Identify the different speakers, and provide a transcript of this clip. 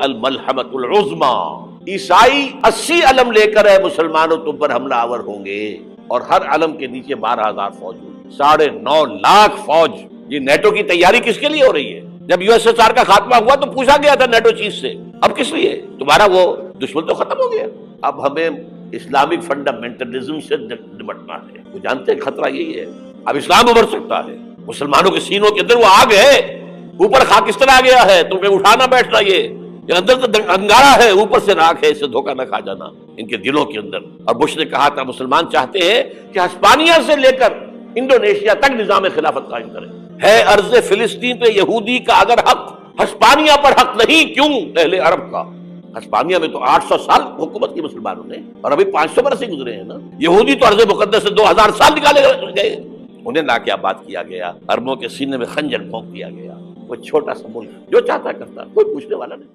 Speaker 1: अल मलहमतुल उज़्मा। ईसाई 80 अलम लेकर है मुसलमानों तुम पर हमलावर होंगे, और हर अलम के नीचे 12,000 फौज होगी, 9.5 लाख फौज। ये नेटो की तैयारी किसके लिए हो रही है? जब यूएसएसआर का खात्मा हुआ तो पूछा गया था नेटो चीफ से, अब किस लिए? तुम्हारा वो दुश्मन तो खत्म हो गया, अब हमें इस्लामिक फंडामेंटलिज्म से निपटना है। वो जानते हैं खतरा यही है, अब इस्लाम उभर सकता है। मुसलमानों के सीनों के अंदर वो आग है, ऊपर खाकिस्तान आ गया है, तुम्हें उठाना बैठना, ये अंदर तो अंगारा है, ऊपर से राख है, इससे धोखा न खा जाना इनके दिलों के अंदर। और बुश ने कहा था मुसलमान चाहते हैं कि हिस्पानिया से लेकर इंडोनेशिया तक निजाम खिलाफत कायम करें। है अर्ज़ फिलिस्तीन पे यहूदी का अगर हक, हिस्पानिया पर हक नहीं, क्यों? अहले अरब का। हिस्पानिया में तो 800 साल हुकूमत की मुसलमानों ने, और अभी 500 बरस ही गुजरे हैं ना। यहूदी तो अर्ज़ मुकद्दस से 2000 साल निकाले गए, उन्हें ना क्या बात किया गया, अरबों के सीने में खंजर भोंक दिया गया। वो छोटा सा मुल्क जो चाहता करता, कोई पूछने वाला नहीं।